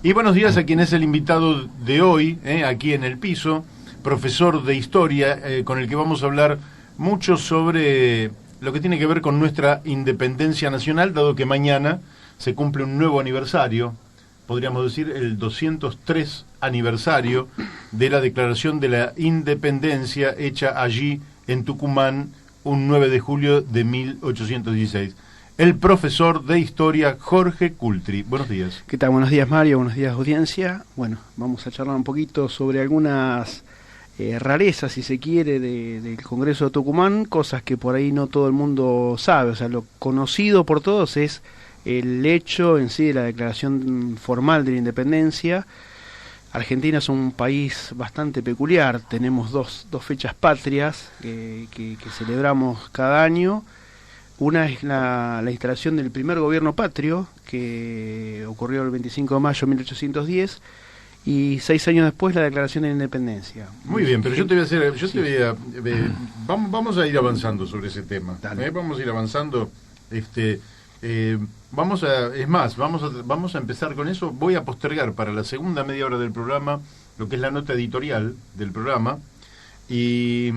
Y buenos días a quien es el invitado de hoy, aquí en el piso, profesor de historia, con el que vamos a hablar mucho sobre lo que tiene que ver con nuestra independencia nacional, dado que mañana se cumple un nuevo aniversario, podríamos decir el 203 aniversario de la declaración de la independencia hecha allí en Tucumán un 9 de julio de 1816. El profesor de historia Jorge Cultri. Buenos días. ¿Qué tal? Buenos días, Mario. Buenos días, audiencia. Bueno, vamos a charlar un poquito sobre algunas rarezas, si se quiere, del Congreso de Tucumán, cosas que por ahí no todo el mundo sabe. O sea, lo conocido por todos es el hecho en sí de la declaración formal de la independencia. Argentina es un país bastante peculiar. Tenemos dos fechas patrias que celebramos cada año. Una es la instalación del primer gobierno patrio, que ocurrió el 25 de mayo de 1810, y 6 años después la declaración de la independencia. Muy bien, pero yo te voy a vamos a ir avanzando sobre ese tema. Vamos a ir avanzando. Vamos a empezar con eso. Voy a postergar para la segunda media hora del programa lo que es la nota editorial del programa, y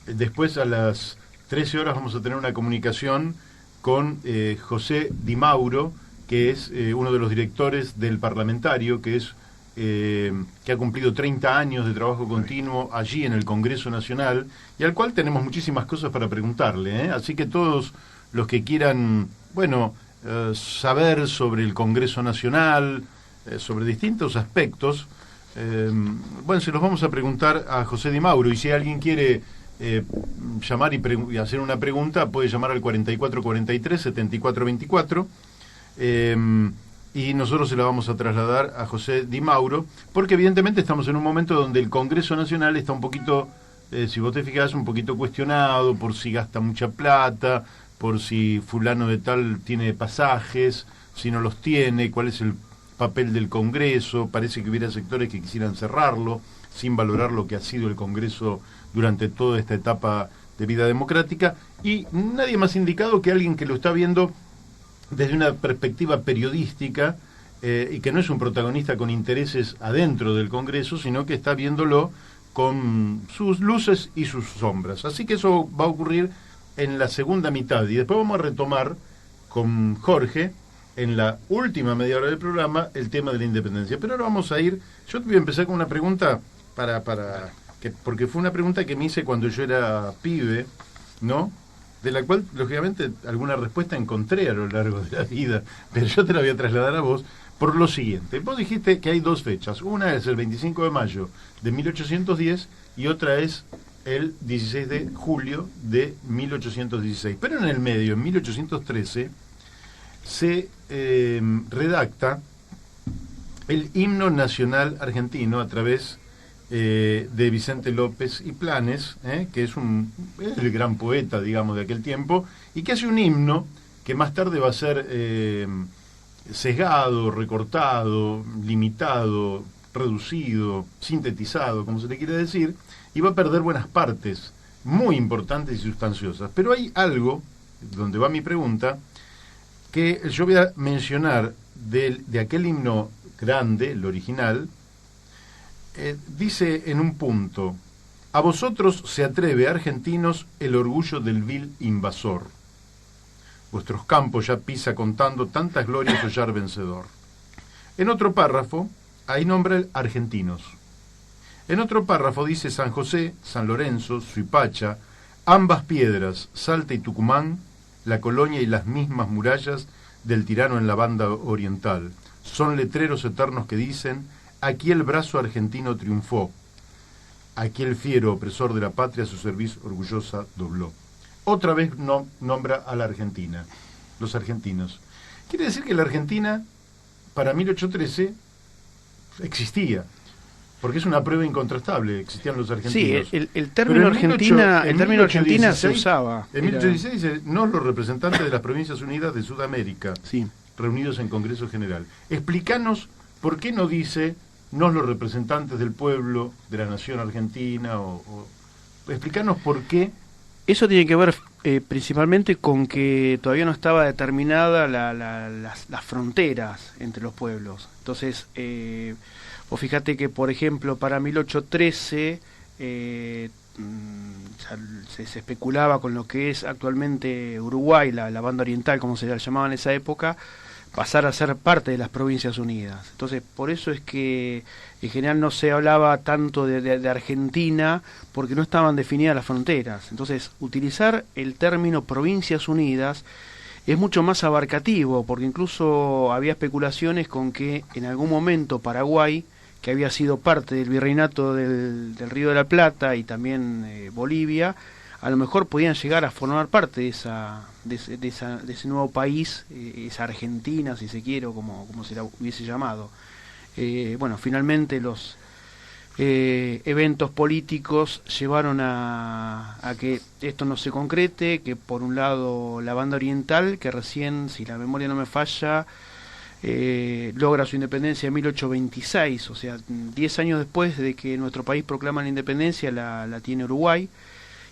después a las 13 horas vamos a tener una comunicación con José Di Mauro, que es uno de los directores del Parlamentario, que ha cumplido 30 años de trabajo continuo allí en el Congreso Nacional, y al cual tenemos muchísimas cosas para preguntarle, Así que todos los que quieran, saber sobre el Congreso Nacional, sobre distintos aspectos, se los vamos a preguntar a José Di Mauro, y si alguien quiere llamar y hacer una pregunta, puede llamar al 4443-7424, y nosotros se la vamos a trasladar a José Di Mauro, porque evidentemente estamos en un momento donde el Congreso Nacional está un poquito, si vos te fijás, un poquito cuestionado por si gasta mucha plata, por si fulano de tal tiene pasajes, si no los tiene, cuál es el papel del Congreso. Parece que hubiera sectores que quisieran cerrarlo, sin valorar lo que ha sido el Congreso durante toda esta etapa de vida democrática, y nadie más indicado que alguien que lo está viendo desde una perspectiva periodística, y que no es un protagonista con intereses adentro del Congreso, sino que está viéndolo con sus luces y sus sombras. Así que eso va a ocurrir en la segunda mitad, y después vamos a retomar con Jorge en la última media hora del programa el tema de la independencia. Pero ahora vamos a ir, yo te voy a empezar con una pregunta porque fue una pregunta que me hice cuando yo era pibe, ¿no? De la cual, lógicamente, alguna respuesta encontré a lo largo de la vida, pero yo te la voy a trasladar a vos por lo siguiente. Vos dijiste que hay dos fechas, una es el 25 de mayo de 1810 y otra es el 16 de julio de 1816. Pero en el medio, en 1813, se redacta el himno nacional argentino a través de Vicente López y Planes, que es el gran poeta, digamos, de aquel tiempo, y que hace un himno que más tarde va a ser sesgado, recortado, limitado, reducido, sintetizado, como se le quiere decir, y va a perder buenas partes muy importantes y sustanciosas. Pero hay algo, donde va mi pregunta, que yo voy a mencionar de aquel himno grande, el original. Dice en un punto: a vosotros se atreve, argentinos, el orgullo del vil invasor. Vuestros campos ya pisa contando tantas glorias hollar vencedor. En otro párrafo, ahí nombra argentinos. En otro párrafo dice San José, San Lorenzo, Suipacha, ambas piedras, Salta y Tucumán, la colonia y las mismas murallas del tirano en la banda oriental. Son letreros eternos que dicen: aquí el brazo argentino triunfó, aquí el fiero opresor de la patria su cerviz orgullosa dobló. Otra vez nombra a la Argentina, los argentinos. Quiere decir que la Argentina, para 1813, existía, porque es una prueba incontrastable, existían los argentinos. Sí, el término Argentina se usaba. En 1816 dice: nos los representantes de las Provincias Unidas de Sudamérica, sí, reunidos en Congreso General. Explícanos por qué no dice nos los representantes del pueblo, de la nación argentina, explícanos por qué. Eso tiene que ver Principalmente con que todavía no estaba determinada las fronteras entre los pueblos. Entonces, vos fíjate que, por ejemplo, para 1813 se especulaba con lo que es actualmente Uruguay, la banda oriental, como se la llamaba en esa época, pasar a ser parte de las Provincias Unidas. Entonces, por eso es que en general no se hablaba tanto de Argentina, porque no estaban definidas las fronteras. Entonces, utilizar el término Provincias Unidas es mucho más abarcativo, porque incluso había especulaciones con que en algún momento Paraguay, que había sido parte del virreinato del Río de la Plata y también Bolivia, a lo mejor podían llegar a formar parte de ese nuevo país, esa Argentina, si se quiere, o como se la hubiese llamado. Bueno, finalmente los eventos políticos llevaron a que esto no se concrete, que por un lado la banda oriental, que recién, si la memoria no me falla, logra su independencia en 1826, o sea, 10 años después de que nuestro país proclama la independencia, la tiene Uruguay,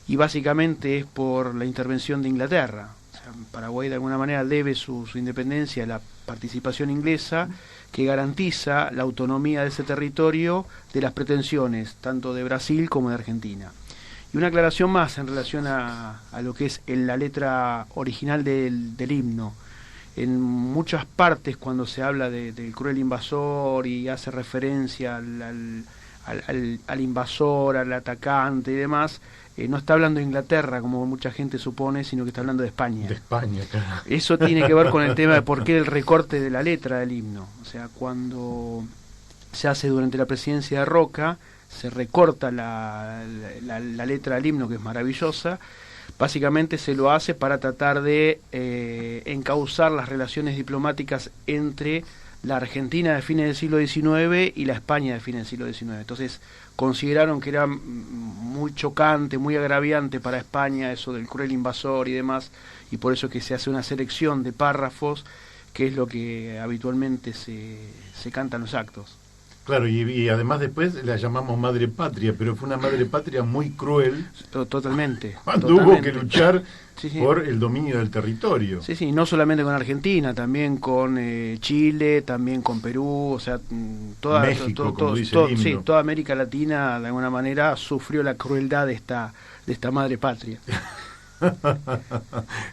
y básicamente es por la intervención de Inglaterra. O sea, Paraguay de alguna manera debe su independencia a la participación inglesa, que garantiza la autonomía de ese territorio de las pretensiones tanto de Brasil como de Argentina. Y una aclaración más en relación a lo que es la letra original del himno. En muchas partes, cuando se habla del cruel invasor y hace referencia al invasor, al atacante y demás, no está hablando de Inglaterra, como mucha gente supone, sino que está hablando de España. De España, claro. Eso tiene que ver con el tema de por qué el recorte de la letra del himno. O sea, cuando se hace durante la presidencia de Roca, se recorta la letra del himno, que es maravillosa. Básicamente se lo hace para tratar de encauzar las relaciones diplomáticas entre la Argentina de fines del siglo XIX y la España de fines del siglo XIX. Entonces consideraron que era muy chocante, muy agraviante para España eso del cruel invasor y demás, y por eso que se hace una selección de párrafos, que es lo que habitualmente se canta en los actos. Claro, y además después la llamamos madre patria, pero fue una madre patria muy cruel. Totalmente. Cuando totalmente. hubo que luchar sí. por el dominio del territorio. Sí, no solamente con Argentina, también con Chile, también con Perú, o sea, México, como dice el himno. Sí, toda América Latina de alguna manera sufrió la crueldad de esta madre patria.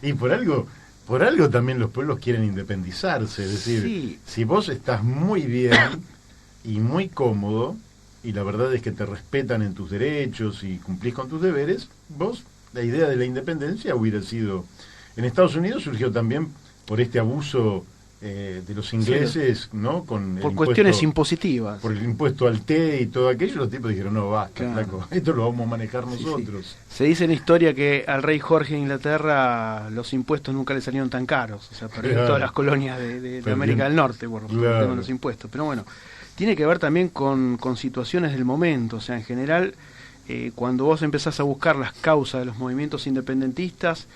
Y por algo también los pueblos quieren independizarse, es decir, sí. Si vos estás muy bien y muy cómodo, y la verdad es que te respetan en tus derechos y cumplís con tus deberes, vos, la idea de la independencia hubiera sido... En Estados Unidos surgió también por este abuso de los ingleses, sí, ¿no? Con por cuestiones impositivas. Por el impuesto al té y todo aquello, los tipos dijeron, no, basta, claro. Flaco, esto lo vamos a manejar nosotros. Sí. Se dice en historia que al rey Jorge de Inglaterra los impuestos nunca le salieron tan caros, o sea, perdió todas las colonias de América del Norte por los impuestos, pero bueno... Tiene que ver también con situaciones del momento, o sea, en general, cuando vos empezás a buscar las causas de los movimientos independentistas,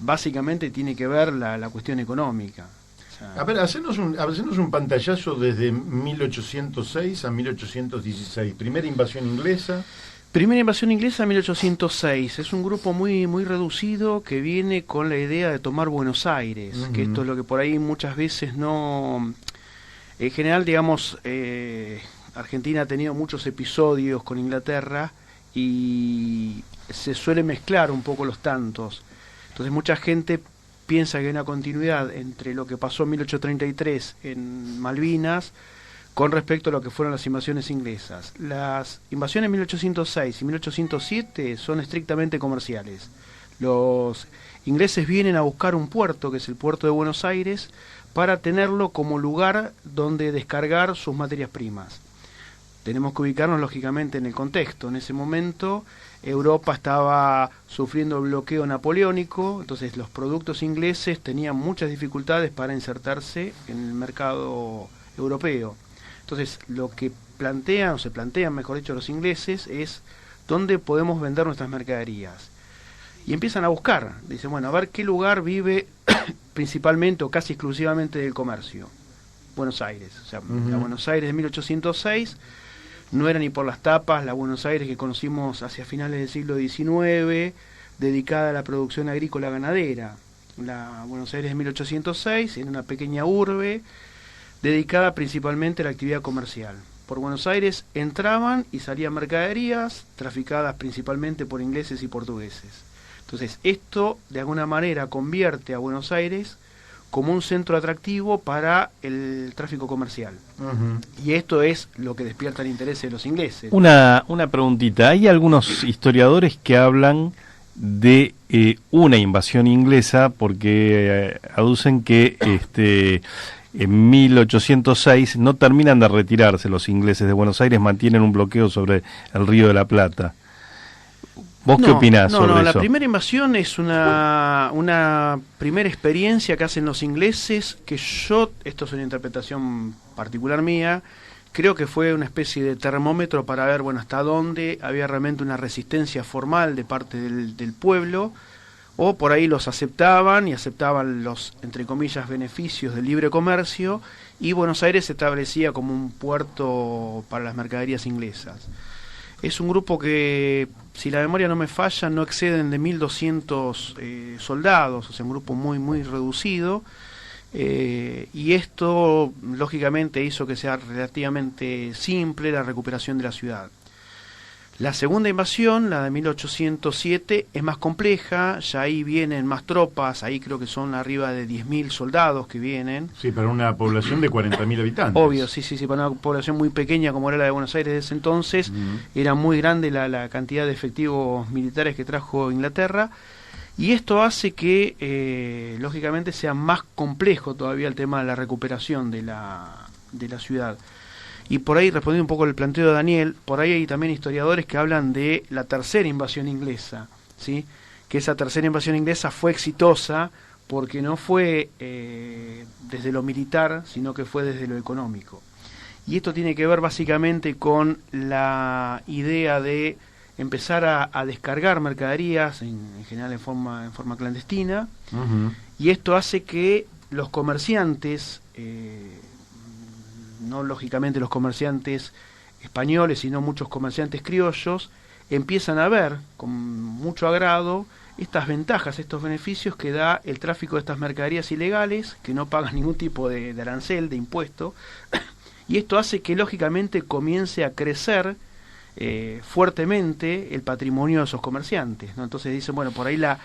básicamente tiene que ver la cuestión económica. O sea, a ver, hacernos un pantallazo desde 1806 a 1816, primera invasión inglesa. Primera invasión inglesa 1806, es un grupo muy muy reducido que viene con la idea de tomar Buenos Aires, que esto es lo que por ahí muchas veces no... En general, digamos, Argentina ha tenido muchos episodios con Inglaterra y se suele mezclar un poco los tantos. Entonces mucha gente piensa que hay una continuidad entre lo que pasó en 1833 en Malvinas con respecto a lo que fueron las invasiones inglesas. Las invasiones en 1806 y 1807 son estrictamente comerciales. Los ingleses vienen a buscar un puerto, que es el puerto de Buenos Aires, para tenerlo como lugar donde descargar sus materias primas. Tenemos que ubicarnos lógicamente en el contexto. En ese momento Europa estaba sufriendo el bloqueo napoleónico, entonces los productos ingleses tenían muchas dificultades para insertarse en el mercado europeo. Entonces lo que plantean, o se plantean mejor dicho los ingleses, es dónde podemos vender nuestras mercaderías. Y empiezan a buscar, dicen, bueno, a ver qué lugar vive principalmente o casi exclusivamente del comercio. Buenos Aires, o sea, la Buenos Aires de 1806 no era ni por las tapas la Buenos Aires que conocimos hacia finales del siglo XIX, dedicada a la producción agrícola ganadera. La Buenos Aires de 1806, en una pequeña urbe, dedicada principalmente a la actividad comercial. Por Buenos Aires entraban y salían mercaderías traficadas principalmente por ingleses y portugueses. Entonces, esto de alguna manera convierte a Buenos Aires como un centro atractivo para el tráfico comercial. Y esto es lo que despierta el interés de los ingleses. Una preguntita. Hay algunos historiadores que hablan de una invasión inglesa porque aducen que en 1806 no terminan de retirarse los ingleses de Buenos Aires, mantienen un bloqueo sobre el Río de la Plata. ¿Vos qué opinás sobre eso? La primera invasión es una primera experiencia que hacen los ingleses, que yo, esto es una interpretación particular mía, creo que fue una especie de termómetro para ver, bueno, hasta dónde había realmente una resistencia formal de parte del pueblo, o por ahí los aceptaban y aceptaban los, entre comillas, beneficios del libre comercio, y Buenos Aires se establecía como un puerto para las mercaderías inglesas. Es un grupo que, si la memoria no me falla, no exceden de 1200 soldados, o sea, un grupo muy, muy reducido, y esto, lógicamente, hizo que sea relativamente simple la recuperación de la ciudad. La segunda invasión, la de 1807, es más compleja, ya ahí vienen más tropas, ahí creo que son arriba de 10.000 soldados que vienen. Sí, para una población de 40.000 habitantes. Obvio, sí, para una población muy pequeña como era la de Buenos Aires de ese entonces, era muy grande la cantidad de efectivos militares que trajo Inglaterra, y esto hace que, lógicamente, sea más complejo todavía el tema de la recuperación de la ciudad. Y por ahí, respondiendo un poco al planteo de Daniel, por ahí hay también historiadores que hablan de la tercera invasión inglesa, ¿sí? Que esa tercera invasión inglesa fue exitosa porque no fue desde lo militar, sino que fue desde lo económico. Y esto tiene que ver básicamente con la idea de empezar a descargar mercaderías, en general en forma clandestina, y esto hace que los comerciantes, no lógicamente los comerciantes españoles, sino muchos comerciantes criollos, empiezan a ver con mucho agrado estas ventajas, estos beneficios que da el tráfico de estas mercaderías ilegales, que no pagan ningún tipo de arancel, de impuesto, y esto hace que lógicamente comience a crecer fuertemente el patrimonio de esos comerciantes, ¿no? Entonces dicen, bueno, por ahí la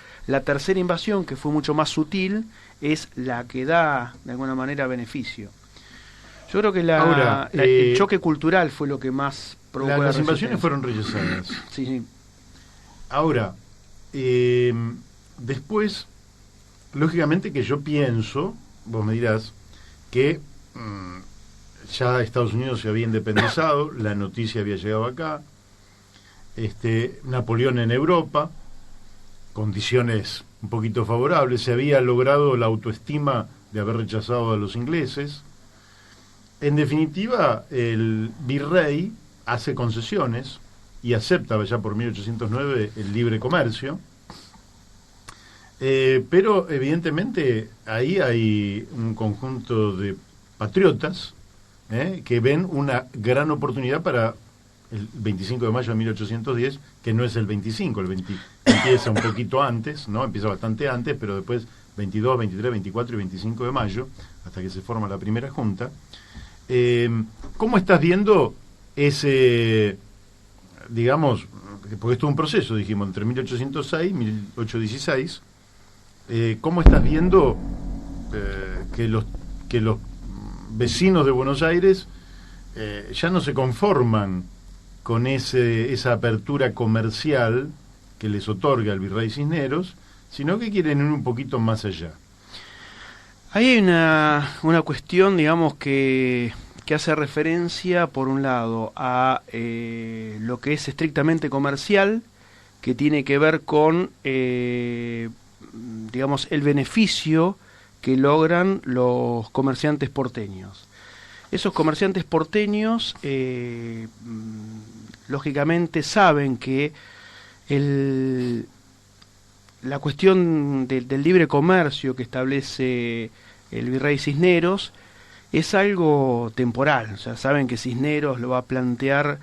tercera invasión, que fue mucho más sutil, es la que da de alguna manera beneficio. Yo creo que el choque cultural fue lo que más provocó las invasiones fueron rechazadas. Sí. Ahora, después, lógicamente que yo pienso, vos me dirás, que ya Estados Unidos se había independizado, la noticia había llegado acá, Napoleón en Europa, condiciones un poquito favorables, se había logrado la autoestima de haber rechazado a los ingleses. En definitiva, el virrey hace concesiones y acepta ya por 1809 el libre comercio, pero evidentemente ahí hay un conjunto de patriotas que ven una gran oportunidad para el 25 de mayo de 1810, que no es el 25, el 20 empieza un poquito antes, ¿no? Empieza bastante antes, pero después 22, 23, 24 y 25 de mayo, hasta que se forma la primera junta. ¿Cómo estás viendo ese, digamos, porque esto es un proceso, dijimos, entre 1806 y 1816, ¿cómo estás viendo que los vecinos de Buenos Aires ya no se conforman con esa apertura comercial que les otorga el virrey Cisneros, sino que quieren ir un poquito más allá? Ahí hay una cuestión, digamos, que hace referencia, por un lado, a lo que es estrictamente comercial, que tiene que ver con, digamos, el beneficio que logran los comerciantes porteños. Esos comerciantes porteños, lógicamente, saben que la cuestión del libre comercio que establece el virrey Cisneros es algo temporal. O sea, saben que Cisneros lo va a plantear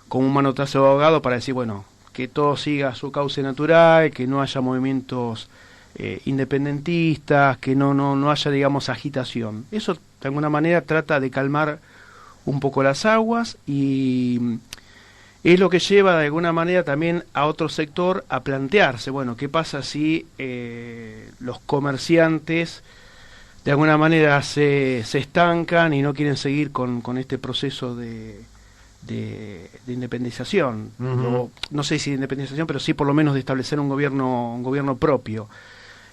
como un manotazo de ahogado para decir, bueno, que todo siga su cauce natural, que no haya movimientos independentistas, que no haya, digamos, agitación. Eso de alguna manera trata de calmar un poco las aguas y es lo que lleva de alguna manera también a otro sector a plantearse, bueno, ¿qué pasa si los comerciantes de alguna manera se estancan y no quieren seguir con este proceso de independización? No sé si de independización, pero sí por lo menos de establecer un gobierno propio.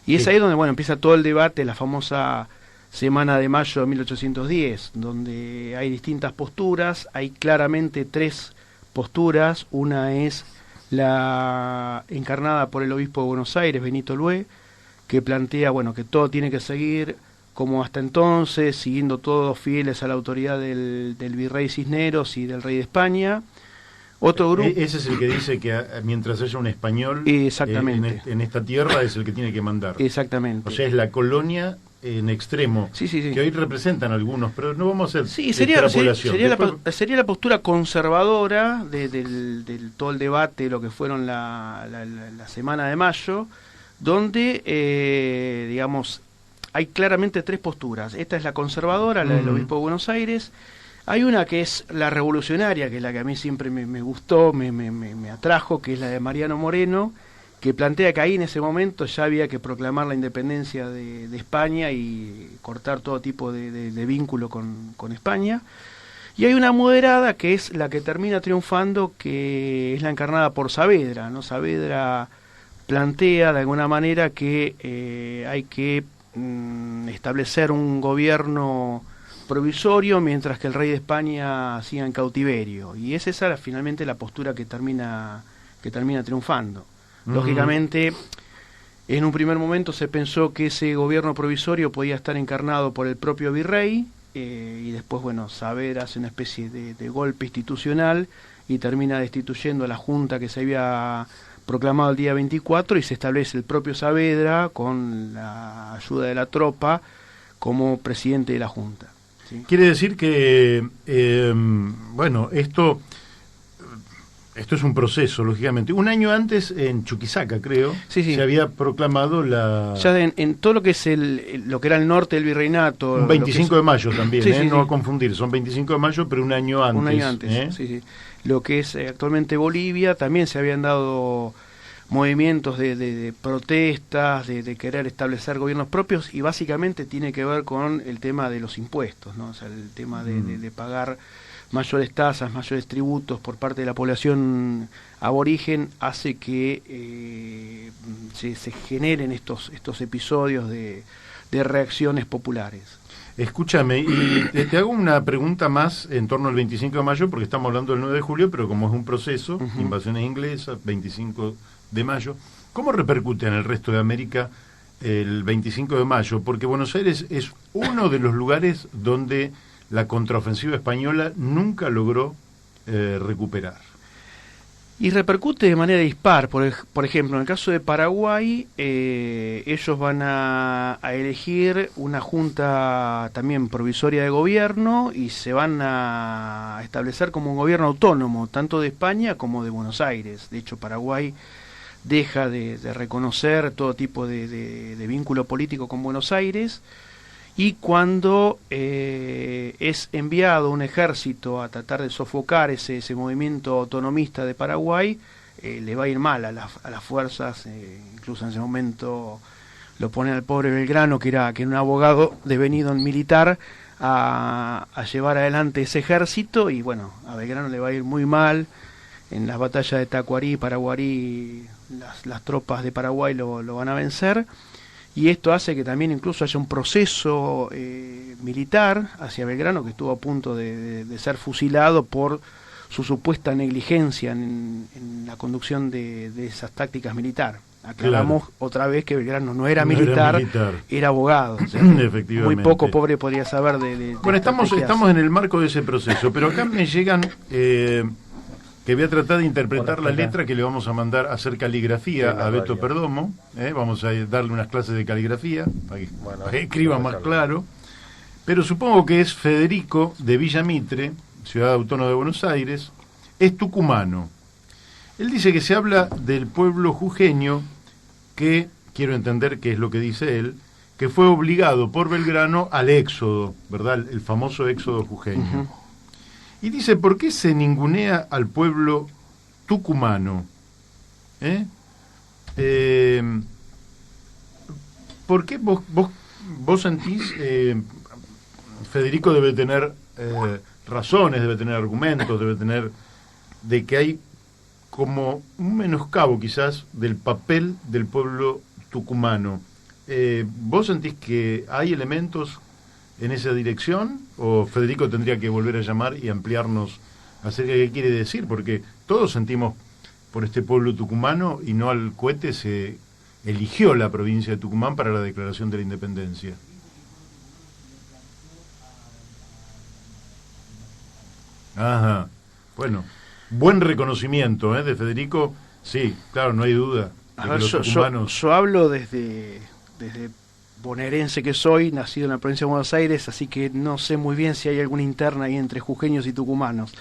Y es ahí donde, bueno, empieza todo el debate, la famosa Semana de Mayo de 1810, donde hay distintas posturas, hay claramente tres posturas. Una es la encarnada por el obispo de Buenos Aires, Benito Lué, que plantea, bueno, que todo tiene que seguir como hasta entonces, siguiendo todos fieles a la autoridad del virrey Cisneros y del rey de España. Otro grupo... Ese es el que dice que mientras haya un español exactamente. En esta tierra es el que tiene que mandar. Exactamente. O sea, es la colonia en extremo, sí. que hoy representan algunos, pero no vamos a hacer sería la postura conservadora del todo el debate, lo que fueron la Semana de Mayo, donde, digamos, hay claramente tres posturas. Esta es la conservadora, la del obispo de Buenos Aires. Hay una que es la revolucionaria, que es la que a mí siempre me gustó, me atrajo, que es la de Mariano Moreno, que plantea que ahí en ese momento ya había que proclamar la independencia de España y cortar todo tipo de vínculo con España. Y hay una moderada que es la que termina triunfando, que es la encarnada por Saavedra, ¿no? Saavedra plantea de alguna manera que hay que establecer un gobierno provisorio mientras que el rey de España siga en cautiverio, y es esa finalmente la postura que termina triunfando. Lógicamente, en un primer momento se pensó que ese gobierno provisorio podía estar encarnado por el propio virrey, y después, bueno, Saavedra hace una especie de golpe institucional y termina destituyendo a la junta que se había proclamado el día 24, y se establece el propio Saavedra con la ayuda de la tropa como presidente de la junta. ¿Sí? Quiere decir que, bueno, esto es un proceso, lógicamente. Un año antes, en Chuquisaca, creo, se había proclamado la... Ya en todo lo que es lo que era el norte del virreinato... Un 25 de mayo también, no a confundir, son 25 de mayo, pero un año antes. Un año antes, sí. Lo que es actualmente Bolivia, también se habían dado movimientos de protestas, de querer establecer gobiernos propios, y básicamente tiene que ver con el tema de los impuestos, ¿no? O sea, el tema de pagar mayores tasas, mayores tributos por parte de la población aborigen hace que se generen estos episodios de reacciones populares. Escúchame, y te hago una pregunta más en torno al 25 de mayo, porque estamos hablando del 9 de julio, pero como es un proceso, invasiones inglesas, 25 de mayo, ¿cómo repercute en el resto de América el 25 de mayo? Porque Buenos Aires es uno de los lugares donde la contraofensiva española nunca logró recuperar. Y repercute de manera dispar. Por ejemplo, en el caso de Paraguay, ellos van a elegir una junta también provisoria de gobierno y se van a establecer como un gobierno autónomo, tanto de España como de Buenos Aires. De hecho, Paraguay deja de reconocer todo tipo de vínculo político con Buenos Aires, y cuando es enviado un ejército a tratar de sofocar ese movimiento autonomista de Paraguay, le va a ir mal a las fuerzas, incluso en ese momento lo ponen al pobre Belgrano, que era un abogado devenido en militar, a llevar adelante ese ejército, y bueno, a Belgrano le va a ir muy mal. En las batallas de Tacuarí, Paraguarí, las tropas de Paraguay lo van a vencer. Y esto hace que también incluso haya un proceso militar hacia Belgrano, que estuvo a punto de ser fusilado por su supuesta negligencia en la conducción de esas tácticas militares. Aclaramos otra vez que Belgrano no era militar, era abogado. O sea, efectivamente. Muy poco pobre podría saber de bueno, estamos en el marco de ese proceso, pero acá me llegan... que voy a tratar de interpretar la letra que le vamos a mandar a hacer caligrafía a Beto Perdomo. Vamos a darle unas clases de caligrafía para que escriba más claro. Pero supongo que es Federico de Villa Mitre, ciudad autónoma de Buenos Aires, es tucumano. Él dice que se habla del pueblo jujeño que, quiero entender qué es lo que dice él, que fue obligado por Belgrano al éxodo, ¿verdad? El famoso éxodo jujeño. Ujú. Y dice, ¿por qué se ningunea al pueblo tucumano? ¿Eh? ¿Por qué vos sentís, Federico debe tener razones, debe tener argumentos, debe tener, de que hay como un menoscabo quizás del papel del pueblo tucumano? ¿Vos sentís que hay elementos en esa dirección? ¿O Federico tendría que volver a llamar y ampliarnos acerca de qué quiere decir? Porque todos sentimos por este pueblo tucumano y no al cohete se eligió la provincia de Tucumán para la declaración de la independencia. Ajá, bueno, buen reconocimiento de Federico, sí, claro, no hay duda. A ver, yo hablo desde bonaerense que soy, nacido en la provincia de Buenos Aires, así que no sé muy bien si hay alguna interna ahí entre jujeños y tucumanos.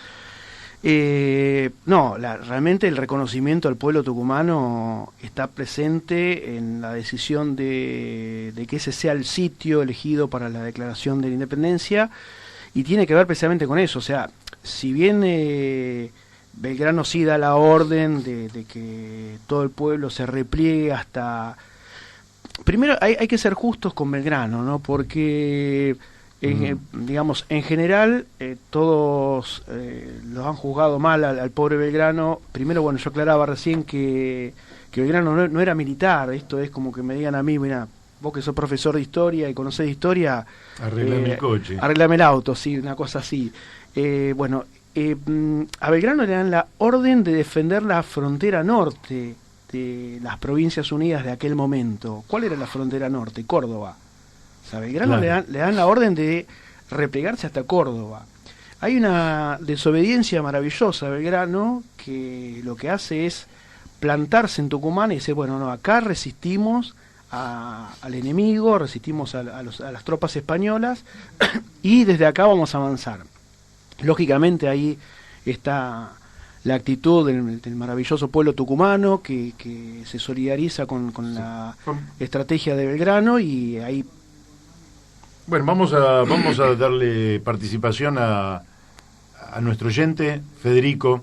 No, realmente el reconocimiento al pueblo tucumano está presente en la decisión de que ese sea el sitio elegido para la declaración de la independencia, y tiene que ver precisamente con eso. O sea, si bien Belgrano sí da la orden de que todo el pueblo se repliegue hasta... Primero hay que ser justos con Belgrano, ¿no? Porque... digamos, en general todos los han juzgado mal al pobre Belgrano. Primero, bueno, yo aclaraba recién que Belgrano no era militar. Esto es como que me digan a mí, mira, vos que sos profesor de historia y conocés de historia, arreglame el coche, arreglame el auto, sí, una cosa así. A Belgrano le dan la orden de defender la frontera norte de las Provincias Unidas de aquel momento. ¿Cuál era la frontera norte? Córdoba. A Belgrano le dan la orden de replegarse hasta Córdoba. Hay una desobediencia maravillosa de Belgrano, que lo que hace es plantarse en Tucumán y dice, bueno, no, acá resistimos al enemigo, resistimos a las tropas españolas y desde acá vamos a avanzar. Lógicamente ahí está la actitud del maravilloso pueblo tucumano que se solidariza con la estrategia de Belgrano, y ahí... Bueno, vamos a darle participación a nuestro oyente, Federico.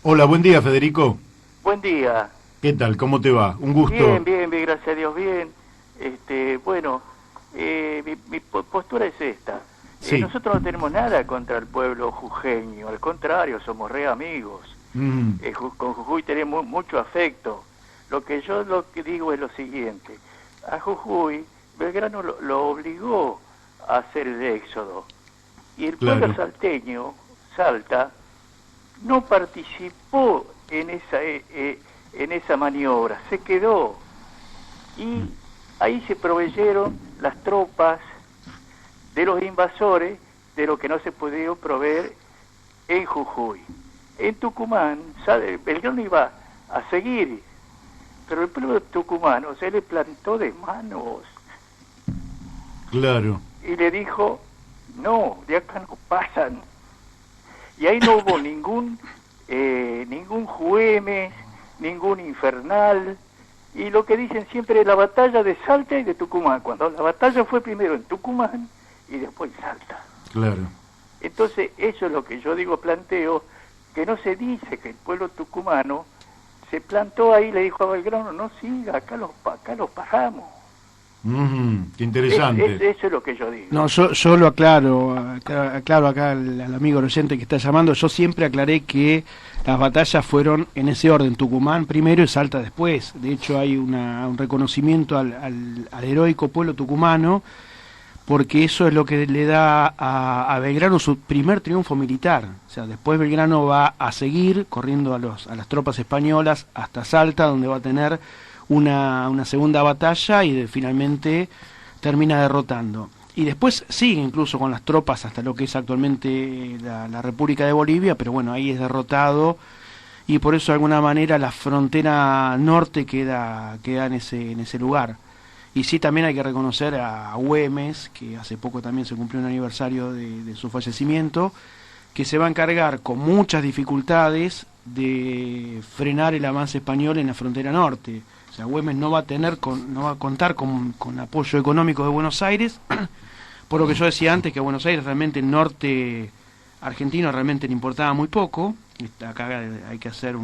Hola, buen día, Federico. Buen día. ¿Qué tal? ¿Cómo te va? Un gusto. Bien, gracias a Dios, bien. Mi postura es esta. Sí. Nosotros no tenemos nada contra el pueblo jujeño, al contrario, somos re amigos. Con Jujuy tenemos mucho afecto. Lo que digo es lo siguiente. A Jujuy Belgrano lo obligó a hacer el éxodo, y el pueblo salteño, Salta, no participó en esa maniobra, se quedó, y ahí se proveyeron las tropas de los invasores de lo que no se podía proveer en Jujuy. En Tucumán, Belgrano iba a seguir, pero el pueblo tucumano se le plantó de manos. Claro. Y le dijo, no, de acá no pasan. Y ahí no hubo ningún Güemes, ningún Infernal, y lo que dicen siempre es la batalla de Salta y de Tucumán, cuando la batalla fue primero en Tucumán y después en Salta. Claro. Entonces, eso es lo que yo planteo, que no se dice que el pueblo tucumano se plantó ahí y le dijo a Belgrano, no siga, acá los pagamos. Qué interesante. Eso es lo que yo digo. No, yo lo aclaro acá al amigo oyente que está llamando. Yo siempre aclaré que las batallas fueron en ese orden: Tucumán primero y Salta después. De hecho hay un reconocimiento al heroico pueblo tucumano, porque eso es lo que le da a Belgrano su primer triunfo militar. O sea, después Belgrano va a seguir corriendo a las tropas españolas hasta Salta, donde va a tener una segunda batalla y finalmente termina derrotando. Y después sigue incluso con las tropas hasta lo que es actualmente la República de Bolivia, pero bueno, ahí es derrotado, y por eso de alguna manera la frontera norte queda en ese lugar. Y sí, también hay que reconocer a Güemes, que hace poco también se cumplió un aniversario de su fallecimiento, que se va a encargar con muchas dificultades de frenar el avance español en la frontera norte. O sea, Güemes no va a contar con apoyo económico de Buenos Aires, por lo que yo decía antes, que a Buenos Aires realmente el norte argentino realmente le importaba muy poco. Acá hay que hacer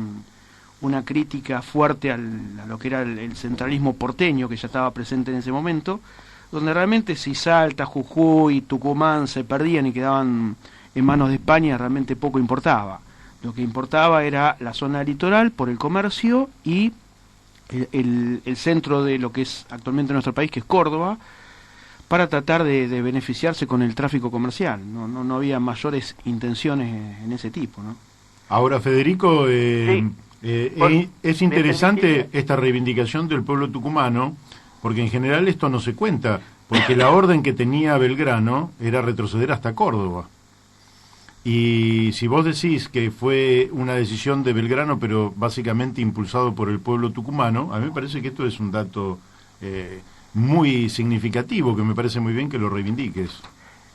una crítica fuerte a lo que era el centralismo porteño que ya estaba presente en ese momento, donde realmente si Salta, Jujuy, Tucumán se perdían y quedaban en manos de España, realmente poco importaba. Lo que importaba era la zona litoral por el comercio y el centro de lo que es actualmente nuestro país, que es Córdoba, para tratar de beneficiarse con el tráfico comercial. No había mayores intenciones en ese tipo, ¿no? Ahora, Federico, es interesante esta reivindicación del pueblo tucumano, porque en general esto no se cuenta, porque la orden que tenía Belgrano era retroceder hasta Córdoba. Y si vos decís que fue una decisión de Belgrano, pero básicamente impulsado por el pueblo tucumano, a mí me parece que esto es un dato muy significativo, que me parece muy bien que lo reivindiques.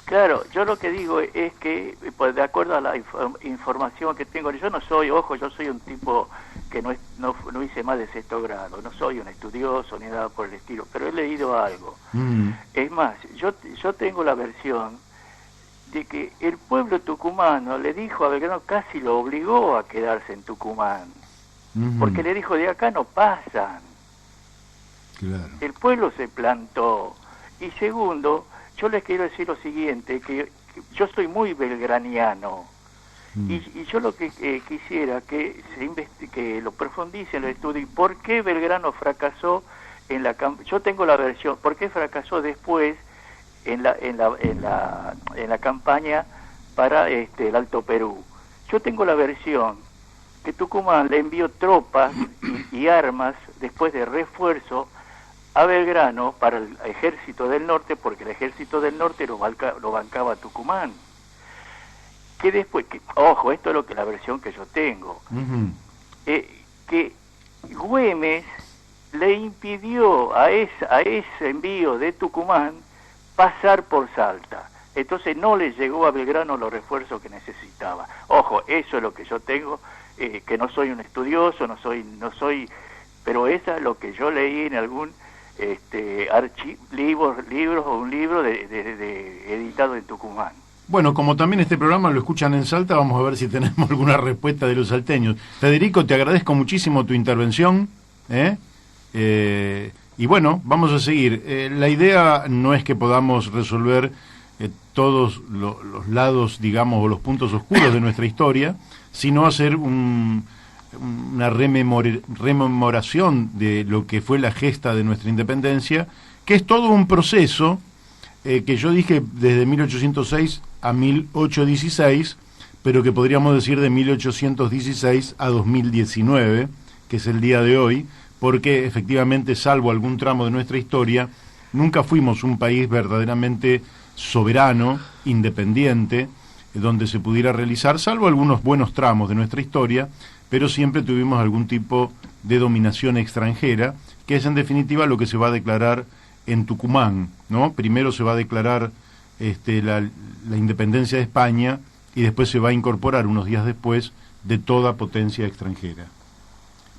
Claro, yo lo que digo es que, pues, de acuerdo a la información que tengo, yo no soy, ojo, yo soy un tipo que no hice más de 6º grado, no soy un estudioso ni nada por el estilo, pero he leído algo. Es más, yo tengo la versión de que el pueblo tucumano le dijo a Belgrano, casi lo obligó a quedarse en Tucumán, porque le dijo, de acá no pasan. Claro. El pueblo se plantó. Y segundo, yo les quiero decir lo siguiente, que yo soy muy belgraniano, y yo lo que quisiera que que lo profundice el estudio, ¿por qué Belgrano fracasó en la yo tengo la versión, ¿por qué fracasó después en la campaña para el Alto Perú? Yo tengo la versión que Tucumán le envió tropas y armas después de refuerzo a Belgrano para el ejército del norte, porque el ejército del norte lo bancaba Tucumán. Que después, ojo, esto es lo que la versión que yo tengo, que Güemes le impidió a ese envío de Tucumán pasar por Salta. Entonces no le llegó a Belgrano los refuerzos que necesitaba. Ojo, eso es lo que yo tengo, que no soy un estudioso, no soy, pero eso es lo que yo leí en algún libros o un libro editado en Tucumán. Bueno, como también este programa lo escuchan en Salta, vamos a ver si tenemos alguna respuesta de los salteños. Federico, te agradezco muchísimo tu intervención, y bueno, vamos a seguir. La idea no es que podamos resolver todos los lados, digamos, o los puntos oscuros de nuestra historia, sino hacer una rememoración de lo que fue la gesta de nuestra independencia, que es todo un proceso que yo dije desde 1806 a 1816, pero que podríamos decir de 1816 a 2019, que es el día de hoy, porque efectivamente, salvo algún tramo de nuestra historia, nunca fuimos un país verdaderamente soberano, independiente, donde se pudiera realizar, salvo algunos buenos tramos de nuestra historia, pero siempre tuvimos algún tipo de dominación extranjera, que es en definitiva lo que se va a declarar en Tucumán, ¿no? Primero se va a declarar la independencia de España y después se va a incorporar unos días después de toda potencia extranjera.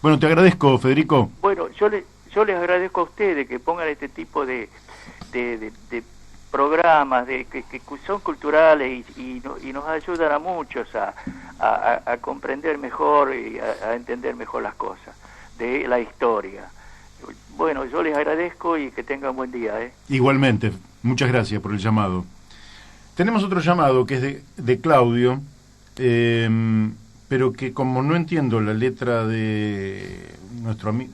Bueno, te agradezco, Federico. Bueno, yo les agradezco a ustedes que pongan este tipo de programas que son culturales y nos ayudan a muchos a comprender mejor y a entender mejor las cosas de la historia. Bueno, yo les agradezco y que tengan buen día. Igualmente, muchas gracias por el llamado. Tenemos otro llamado que es de Claudio, pero que como no entiendo la letra de nuestro amigo...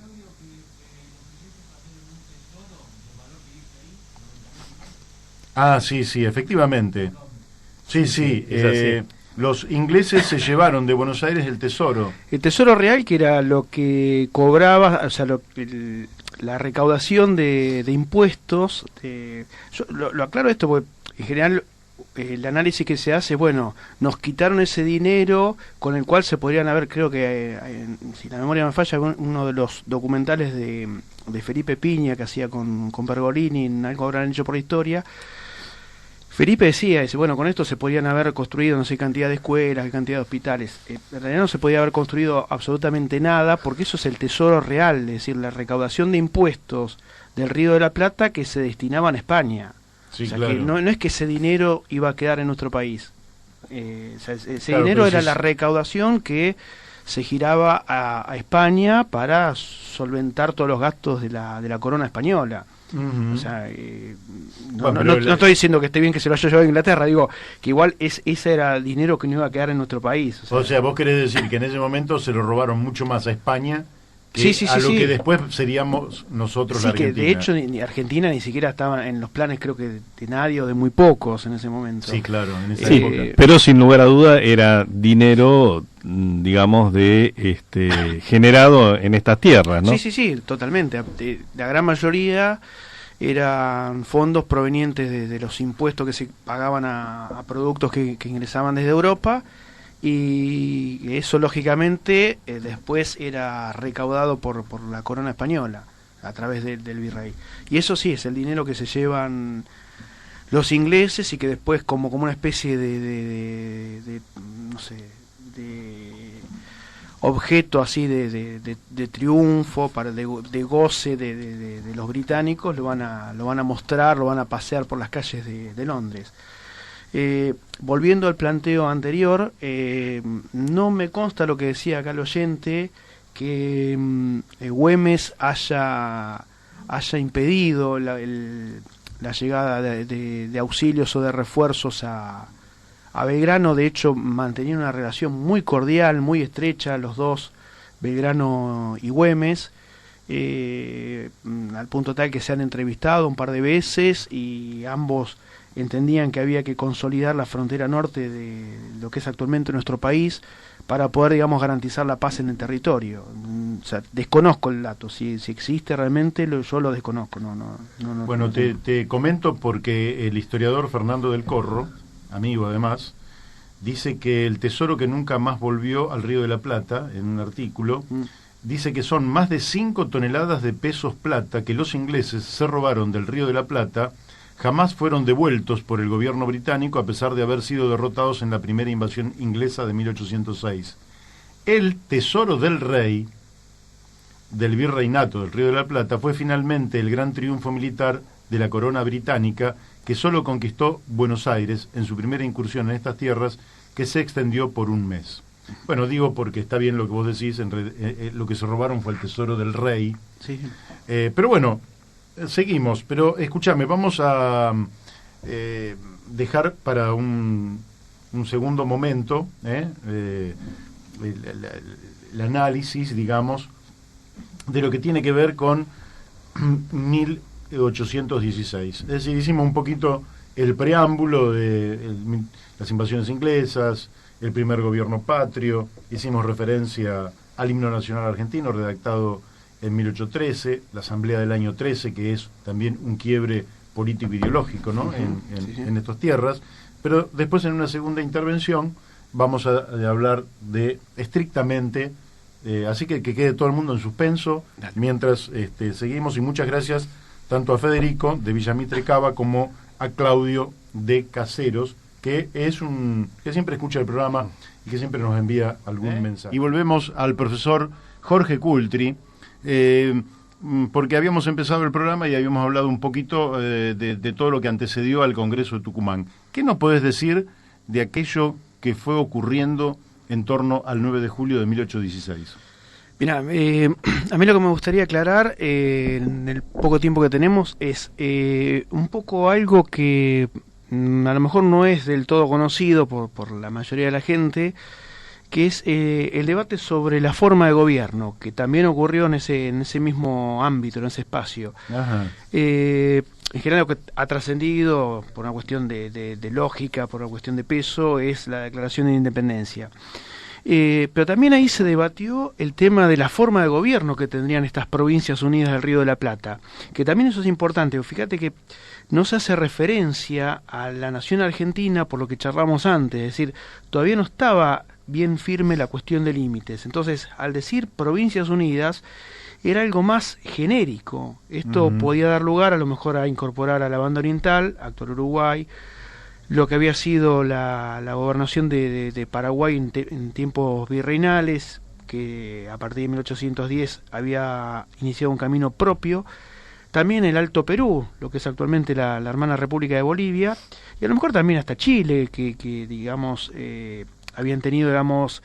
Ah, sí, efectivamente. Sí, los ingleses se llevaron de Buenos Aires el tesoro. El tesoro real, que era lo que cobraba, o sea, la recaudación de impuestos. Yo lo aclaro esto porque en general el análisis que se hace, bueno, nos quitaron ese dinero con el cual se podrían haber, creo que, si la memoria me falla, uno de los documentales de Felipe Piña que hacía con Pergolini, en Algo habrán hecho por la historia, Felipe decía, dice, bueno, con esto se podrían haber construido no sé cantidad de escuelas, cantidad de hospitales. En realidad no se podía haber construido absolutamente nada, porque eso es el tesoro real, es decir, la recaudación de impuestos del Río de la Plata que se destinaban a España. Sí, o sea, claro. que no es que ese dinero iba a quedar en nuestro país. O sea, ese Claro, dinero era es... la recaudación que se giraba a España para solventar todos los gastos de la corona española. O sea, no estoy diciendo que esté bien que se lo haya llevado a Inglaterra, digo que igual ese era dinero que no iba a quedar en nuestro país. O sea, vos querés decir que en ese momento se lo robaron mucho más a España que sí, a lo que después seríamos nosotros, la Argentina. Que de hecho ni Argentina ni siquiera estaba en los planes, creo que de nadie o de muy pocos en ese momento. Sí, claro, en esa Sí, época. pero sin lugar a duda era dinero, digamos, generado en estas tierras, ¿no? Sí, totalmente. La gran mayoría eran fondos provenientes de los impuestos que se pagaban a productos que ingresaban desde Europa, y eso lógicamente después era recaudado por la corona española a través del virrey. Y eso sí, es el dinero que se llevan los ingleses y que después como una especie de no sé, de objeto así de triunfo, de goce de los británicos, lo van a mostrar, lo van a pasear por las calles de Londres. Volviendo al planteo anterior, no me consta lo que decía acá el oyente, que Güemes haya impedido la llegada de auxilios o de refuerzos a Belgrano. De hecho, mantenían una relación muy cordial, muy estrecha, los dos, Belgrano y Güemes, al punto tal que se han entrevistado un par de veces y ambos entendían que había que consolidar la frontera norte de lo que es actualmente nuestro país para poder, digamos, garantizar la paz en el territorio. O sea, desconozco el dato, si existe realmente, yo lo desconozco. Bueno, te comento porque el historiador Fernando del Corro, amigo además, dice que el tesoro que nunca más volvió al Río de la Plata, en un artículo, dice que son más de 5 toneladas de pesos plata que los ingleses se robaron del Río de la Plata, jamás fueron devueltos por el gobierno británico a pesar de haber sido derrotados en la primera invasión inglesa de 1806. El tesoro del rey, del virreinato del Río de la Plata, fue finalmente el gran triunfo militar de la corona británica, que solo conquistó Buenos Aires en su primera incursión en estas tierras, que se extendió por un mes. Bueno, digo porque está bien lo que vos decís, lo que se robaron fue el tesoro del rey. Sí. Pero bueno, seguimos, pero escúchame, vamos a dejar para un segundo momento el análisis, digamos, de lo que tiene que ver con 1816. Es decir, hicimos un poquito el preámbulo de las invasiones inglesas, el primer gobierno patrio, hicimos referencia al himno nacional argentino redactado en 1813, la asamblea del año 13, que es también un quiebre político ideológico, ¿no? en estas tierras, pero después en una segunda intervención vamos a hablar de estrictamente, así que quede todo el mundo en suspenso. Dale. Mientras seguimos, y muchas gracias tanto a Federico de Villamitre Cava como a Claudio de Caseros, que siempre escucha el programa y que siempre nos envía algún mensaje. Y volvemos al profesor Jorge Cultri, porque habíamos empezado el programa y habíamos hablado un poquito de todo lo que antecedió al Congreso de Tucumán. ¿Qué nos podés decir de aquello que fue ocurriendo en torno al 9 de julio de 1816? Mira, a mí lo que me gustaría aclarar en el poco tiempo que tenemos es un poco algo que a lo mejor no es del todo conocido por la mayoría de la gente, que es el debate sobre la forma de gobierno, que también ocurrió en ese mismo ámbito, en ese espacio. Ajá. En general lo que ha trascendido por una cuestión de lógica, por una cuestión de peso, es la Declaración de Independencia. Pero también ahí se debatió el tema de la forma de gobierno que tendrían estas provincias unidas del Río de la Plata, que también eso es importante. Fíjate que no se hace referencia a la nación argentina por lo que charlamos antes, es decir, todavía no estaba bien firme la cuestión de límites. Entonces, al decir provincias unidas, era algo más genérico. Esto podía dar lugar a lo mejor a incorporar a la banda oriental, actual Uruguay, lo que había sido la gobernación de Paraguay en tiempos virreinales, que a partir de 1810 había iniciado un camino propio. También el Alto Perú, lo que es actualmente la hermana República de Bolivia, y a lo mejor también hasta Chile, que digamos, habían tenido, digamos...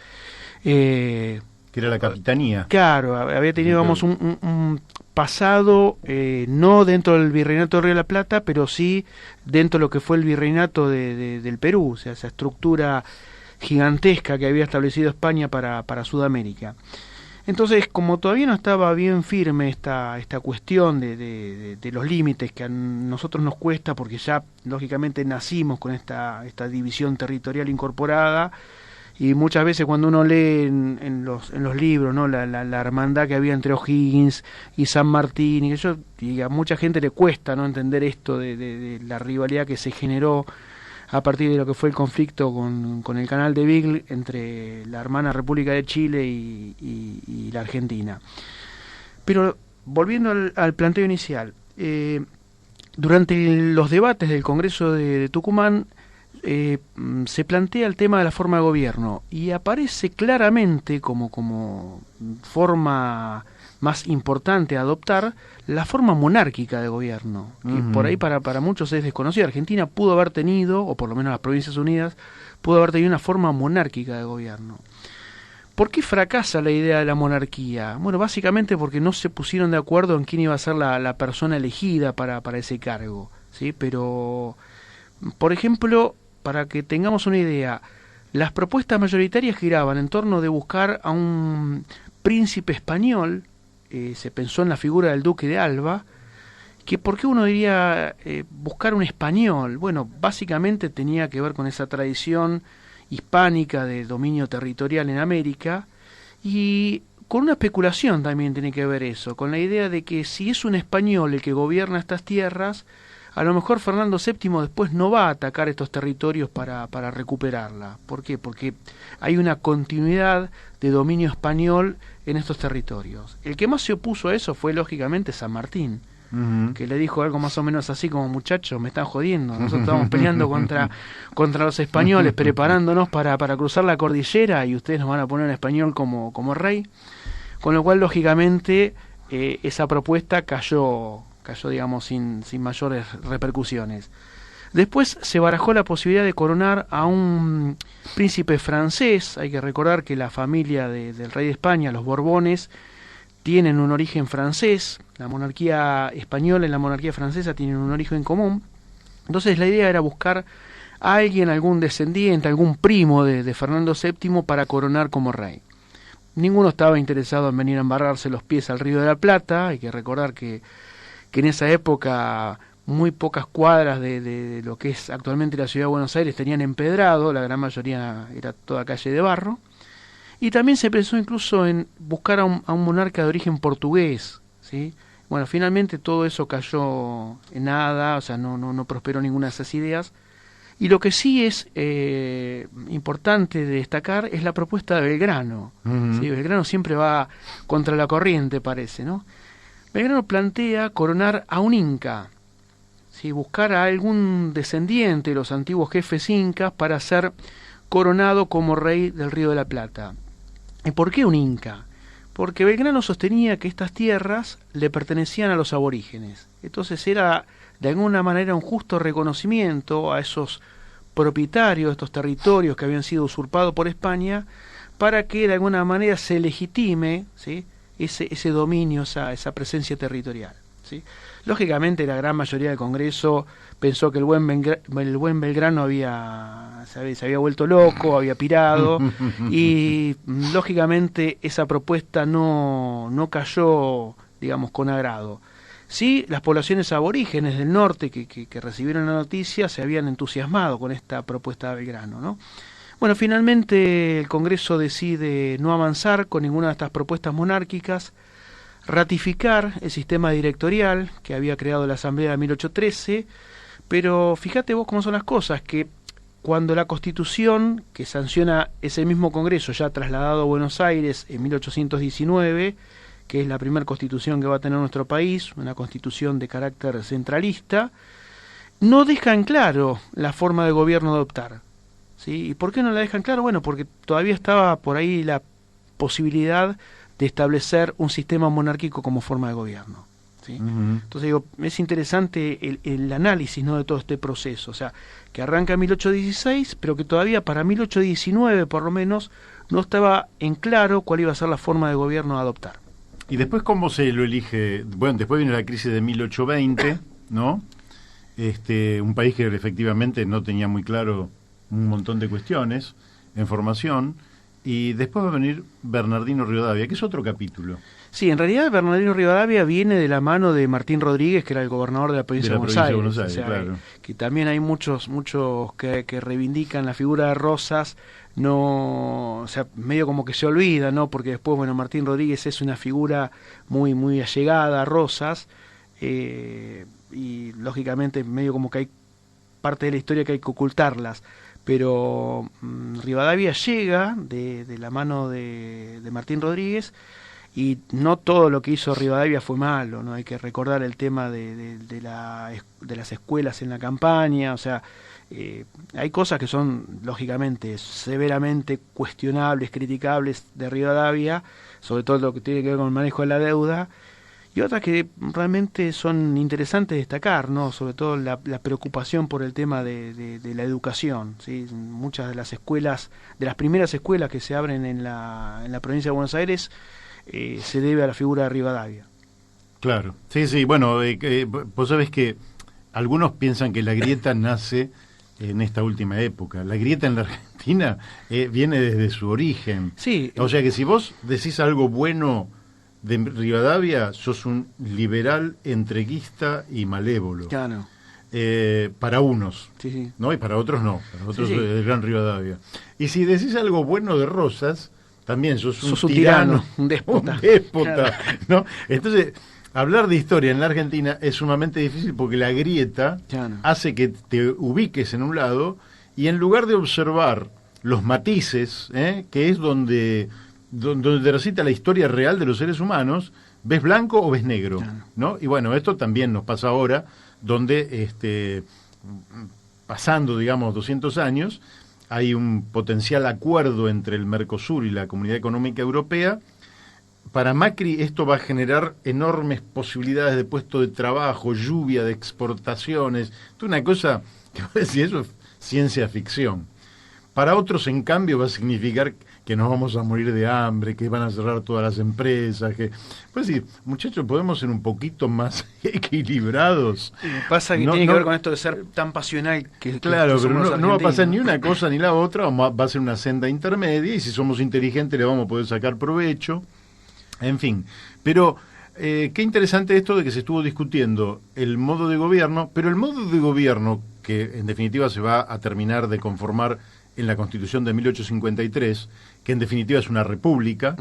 que era la capitanía. Claro, había tenido, digamos, un pasado, no dentro del virreinato de Río de la Plata, pero sí dentro de lo que fue el virreinato del Perú, o sea, esa estructura gigantesca que había establecido España para Sudamérica. Entonces, como todavía no estaba bien firme esta cuestión de los límites, que a nosotros nos cuesta, porque ya lógicamente nacimos con esta división territorial incorporada, y muchas veces cuando uno lee en los libros, ¿no?, la hermandad que había entre O'Higgins y San Martín, y a mucha gente le cuesta, ¿no?, entender esto de la rivalidad que se generó a partir de lo que fue el conflicto con el canal de Beagle entre la hermana República de Chile y la Argentina. Pero volviendo al planteo inicial, durante los debates del Congreso de Tucumán se plantea el tema de la forma de gobierno y aparece claramente como forma más importante a adoptar la forma monárquica de gobierno, que por ahí para muchos es desconocida. Argentina pudo haber tenido, o por lo menos las Provincias Unidas, pudo haber tenido una forma monárquica de gobierno. ¿Por qué fracasa la idea de la monarquía? Bueno, básicamente porque no se pusieron de acuerdo en quién iba a ser la persona elegida para ese cargo, ¿sí? Pero, por ejemplo, para que tengamos una idea, las propuestas mayoritarias giraban en torno de buscar a un príncipe español. Se pensó en la figura del duque de Alba, que ¿por qué uno diría buscar un español? Bueno, básicamente tenía que ver con esa tradición hispánica de dominio territorial en América, y con una especulación también tiene que ver eso, con la idea de que si es un español el que gobierna estas tierras, a lo mejor Fernando VII después no va a atacar estos territorios para recuperarla. ¿Por qué? Porque hay una continuidad de dominio español en estos territorios. El que más se opuso a eso fue, lógicamente, San Martín, que le dijo algo más o menos así como: muchachos, me están jodiendo, nosotros estamos peleando contra los españoles, preparándonos para cruzar la cordillera, y ustedes nos van a poner un español como rey. Con lo cual, lógicamente, esa propuesta cayó, digamos, sin mayores repercusiones. Después se barajó la posibilidad de coronar a un príncipe francés. Hay que recordar que la familia del rey de España, los Borbones, tienen un origen francés. La monarquía española y la monarquía francesa tienen un origen común. Entonces la idea era buscar a alguien, algún descendiente, algún primo de Fernando VII para coronar como rey. Ninguno estaba interesado en venir a embarrarse los pies al Río de la Plata. Hay que recordar que en esa época muy pocas cuadras de lo que es actualmente la ciudad de Buenos Aires tenían empedrado, la gran mayoría era toda calle de barro. Y también se pensó incluso en buscar a un monarca de origen portugués, ¿sí? Bueno, finalmente todo eso cayó en nada, o sea, no prosperó ninguna de esas ideas. Y lo que sí es importante de destacar es la propuesta de Belgrano. ¿Sí? Belgrano siempre va contra la corriente, parece, ¿no? Belgrano plantea coronar a un inca, ¿sí? Buscar a algún descendiente de los antiguos jefes incas para ser coronado como rey del Río de la Plata. ¿Y por qué un inca? Porque Belgrano sostenía que estas tierras le pertenecían a los aborígenes. Entonces era de alguna manera un justo reconocimiento a esos propietarios de estos territorios que habían sido usurpados por España, para que de alguna manera se legitime, ¿sí?, ese dominio, esa presencia territorial, ¿sí? Lógicamente la gran mayoría del Congreso pensó que el buen Belgrano se había vuelto loco, había pirado, y lógicamente esa propuesta no cayó, digamos, con agrado. Sí, las poblaciones aborígenes del norte que recibieron la noticia se habían entusiasmado con esta propuesta de Belgrano, ¿no? Bueno, finalmente el Congreso decide no avanzar con ninguna de estas propuestas monárquicas, ratificar el sistema directorial que había creado la Asamblea de 1813, pero fíjate vos cómo son las cosas, que cuando la Constitución que sanciona ese mismo Congreso, ya trasladado a Buenos Aires en 1819, que es la primera Constitución que va a tener nuestro país, una Constitución de carácter centralista, no dejan claro la forma de gobierno a adoptar. ¿Sí? ¿Y por qué no la dejan claro? Bueno, porque todavía estaba por ahí la posibilidad de establecer un sistema monárquico como forma de gobierno. ¿Sí? Entonces digo, es interesante el análisis, ¿no?, de todo este proceso, o sea, que arranca en 1816, pero que todavía para 1819 por lo menos no estaba en claro cuál iba a ser la forma de gobierno a adoptar. ¿Y después cómo se lo elige? Bueno, después viene la crisis de 1820, ¿no? Un país que efectivamente no tenía muy claro un montón de cuestiones en formación, y después va a venir Bernardino Rivadavia, que es otro capítulo. Sí, en realidad Bernardino Rivadavia viene de la mano de Martín Rodríguez, que era el gobernador de la provincia de Buenos Aires. O sea, claro. Que también hay muchos que reivindican la figura de Rosas, no, o sea, medio como que se olvida, ¿no? Porque después, bueno, Martín Rodríguez es una figura muy allegada a Rosas, y lógicamente medio como que hay parte de la historia que hay que ocultarlas. Pero Rivadavia llega de la mano de Martín Rodríguez, y no todo lo que hizo Rivadavia fue malo, ¿no? Hay que recordar el tema de las escuelas en la campaña, o sea, hay cosas que son lógicamente severamente cuestionables, criticables de Rivadavia, sobre todo lo que tiene que ver con el manejo de la deuda, y otras que realmente son interesantes destacar, ¿no? Sobre todo la preocupación por el tema de la educación, ¿sí? Muchas de las escuelas, de las primeras escuelas que se abren en la provincia de Buenos Aires, se debe a la figura de Rivadavia. Claro, sí, bueno, vos sabés que algunos piensan que la grieta nace en esta última época. La grieta en la Argentina viene desde su origen. Sí. O sea que si vos decís algo bueno de Rivadavia, sos un liberal, entreguista y malévolo. Claro. Para unos, sí. ¿no? Y para otros no. Para otros Sí. el gran Rivadavia. Y si decís algo bueno de Rosas, también sos un tirano, un déspota. Un déspota, Claro. ¿no? Entonces, hablar de historia en la Argentina es sumamente difícil porque la grieta hace que te ubiques en un lado y en lugar de observar los matices, que es donde recita la historia real de los seres humanos, ves blanco o ves negro, ¿no? Y bueno, esto también nos pasa ahora, donde pasando, digamos, 200 años, hay un potencial acuerdo entre el Mercosur y la Comunidad Económica Europea. Para Macri esto va a generar enormes posibilidades de puesto de trabajo, lluvia de exportaciones, es una cosa que voy a decir, eso es ciencia ficción. Para otros, en cambio, va a significar que nos vamos a morir de hambre, que van a cerrar todas las empresas, que... Pues sí, muchachos, podemos ser un poquito más equilibrados. Pasa que tiene que ver con esto de ser tan pasional que claro, que pero no va a pasar ni una cosa ni la otra, va a ser una senda intermedia, y si somos inteligentes le vamos a poder sacar provecho. En fin, pero qué interesante esto de que se estuvo discutiendo el modo de gobierno, pero el modo de gobierno que en definitiva se va a terminar de conformar en la Constitución de 1853, que en definitiva es una república,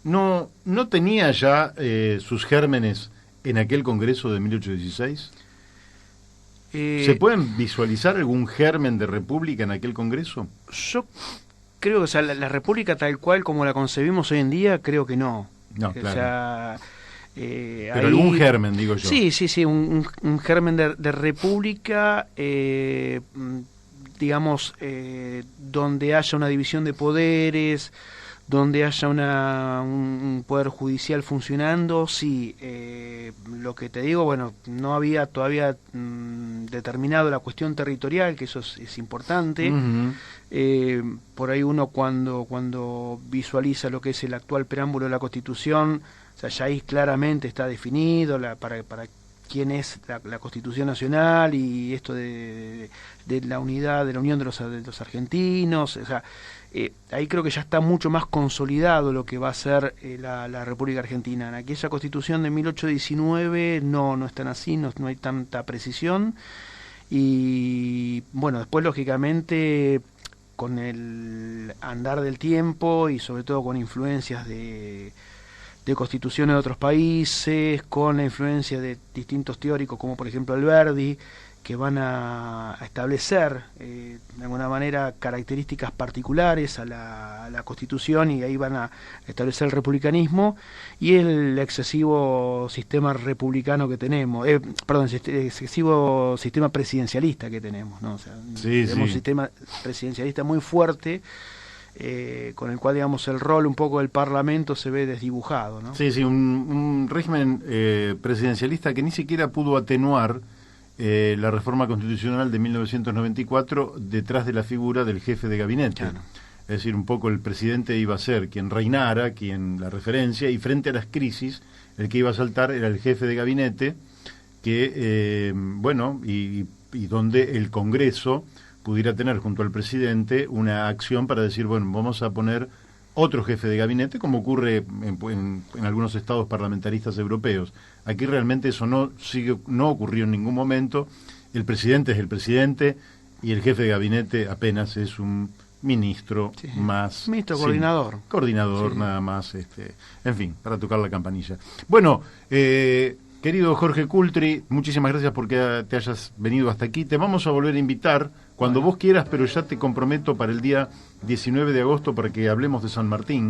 no tenía ya sus gérmenes en aquel Congreso de 1816. ¿Se pueden visualizar algún germen de república en aquel Congreso? Yo creo que, o sea, la república tal cual como la concebimos hoy en día, creo que no. No, claro. O sea, pero algún germen, digo yo. Sí, un germen de república, digamos, donde haya una división de poderes, donde haya un poder judicial funcionando, sí. Lo que te digo, bueno, no había todavía determinado la cuestión territorial, que eso es importante. Por ahí uno cuando visualiza lo que es el actual preámbulo de la Constitución, o sea, ya ahí claramente está definido para quién es la Constitución Nacional y esto de la unidad, de la unión de los argentinos, o sea, ahí creo que ya está mucho más consolidado lo que va a ser la República Argentina. En aquella Constitución de 1819 no es tan así, no hay tanta precisión, y bueno, después lógicamente con el andar del tiempo y sobre todo con influencias de constituciones de otros países, con la influencia de distintos teóricos como por ejemplo Alberdi, que van a establecer de alguna manera características particulares a la Constitución, y ahí van a establecer el republicanismo y el excesivo sistema republicano que tenemos, excesivo sistema presidencialista que tenemos, ¿no? O sea, tenemos un sistema presidencialista muy fuerte, con el cual, digamos, el rol un poco del Parlamento se ve desdibujado, ¿no? Sí, un régimen presidencialista que ni siquiera pudo atenuar la reforma constitucional de 1994 detrás de la figura del jefe de gabinete. Claro. Es decir, un poco el presidente iba a ser quien reinara, quien la referencia, y frente a las crisis, el que iba a saltar era el jefe de gabinete, que, y donde el Congreso pudiera tener junto al presidente una acción para decir, bueno, vamos a poner otro jefe de gabinete, como ocurre en algunos estados parlamentaristas europeos. Aquí realmente eso no ocurrió en ningún momento. El presidente es el presidente y el jefe de gabinete apenas es un ministro más. Ministro coordinador. Coordinador, nada más. En fin, para tocar la campanilla. Bueno, querido Jorge Cultri, muchísimas gracias porque te hayas venido hasta aquí. Te vamos a volver a invitar cuando vos quieras, pero ya te comprometo para el día 19 de agosto para que hablemos de San Martín.